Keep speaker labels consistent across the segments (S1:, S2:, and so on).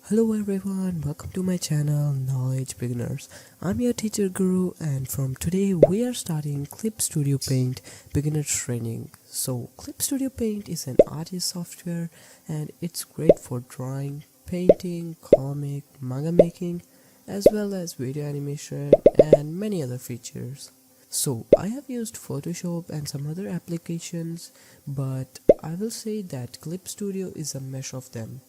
S1: Hello everyone, welcome to my channel Knowledge Beginners. I'm your teacher Guru, and from today we are starting Clip Studio Paint beginner training. So Clip Studio Paint is an artist software and it's great for drawing, painting, comic, manga making, as well as video animation and many other features. So I have used Photoshop and some other applications, but I will say that Clip Studio is a mesh of them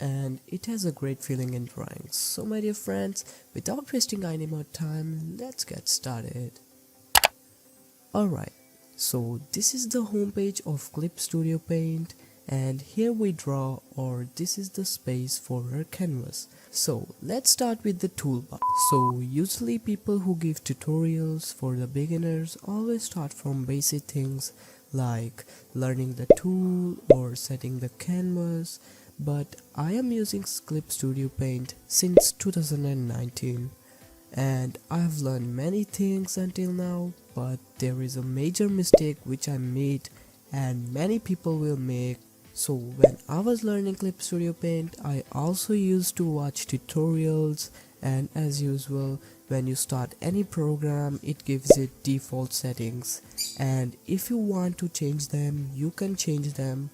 S1: and it has a great feeling in drawing. So my dear friends, without wasting any more time, let's get started. Alright, so this is the homepage of Clip Studio Paint, and here we draw, or this is the space for our canvas. So let's start with the toolbar. So usually people who give tutorials for the beginners always start from basic things like learning the tool or setting the canvas, but I am using Clip Studio Paint since 2019 and I have learned many things until now, but there is a major mistake which I made and many people will make. So when I was learning Clip Studio Paint, I also used to watch tutorials, and as usual, when you start any program it gives it default settings, and if you want to change them you can change them.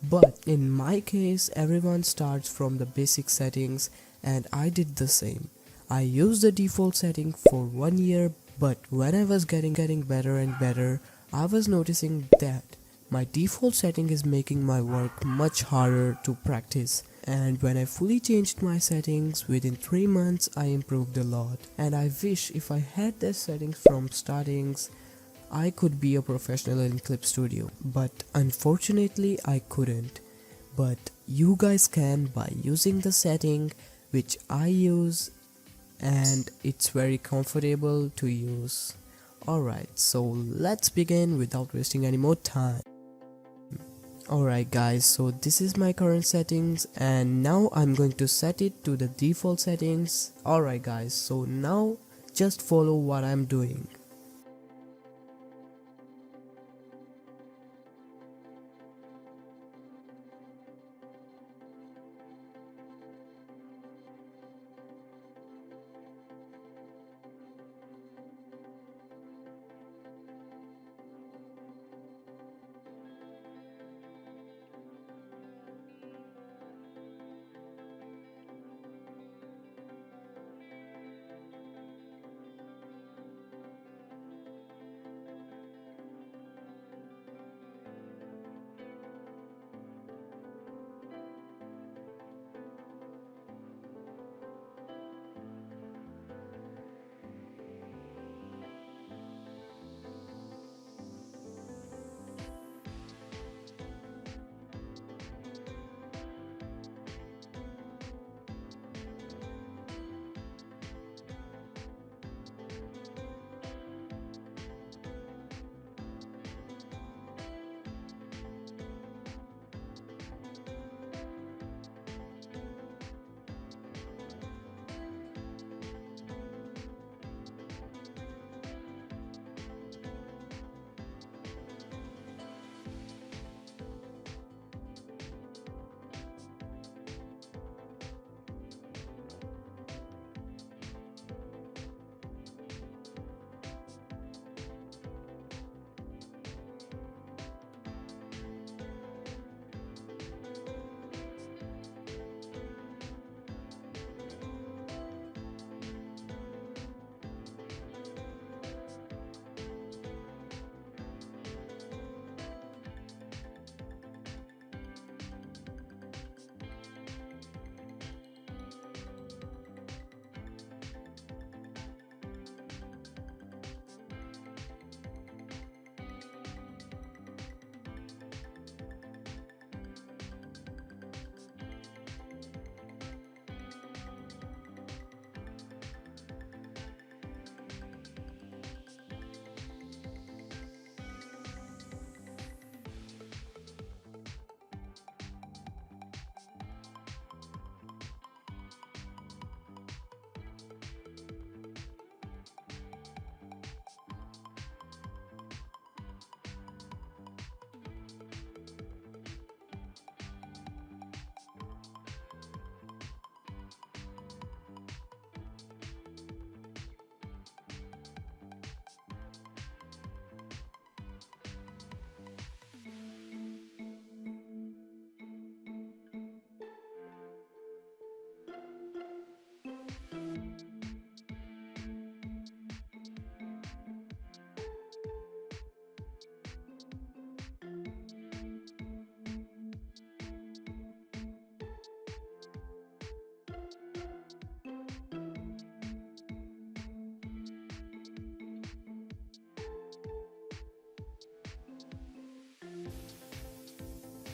S1: But in my case, everyone starts from the basic settings and I did the same. I used the default setting for 1 year, but when I was getting better and better, I was noticing that my default setting is making my work much harder to practice. And when I fully changed my settings within 3 months, I improved a lot. And I wish if I had the settings from startings, I could be a professional in Clip Studio, but unfortunately I couldn't. But you guys can by using the setting which I use, and it's very comfortable to use. Alright, so let's begin without wasting any more time. Alright guys, so this is my current settings and now I'm going to set it to the default settings. Alright guys, so now just follow what I'm doing.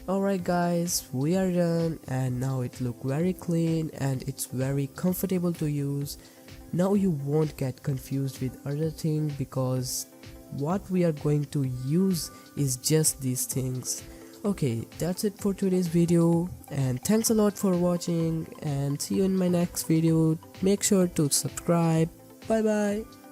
S1: Alright guys, we are done and now it look very clean and it's very comfortable to use. Now you won't get confused with other thing because what we are going to use is just these things. Okay, that's it for today's video and thanks a lot for watching and see you in my next video. Make sure to subscribe. Bye bye.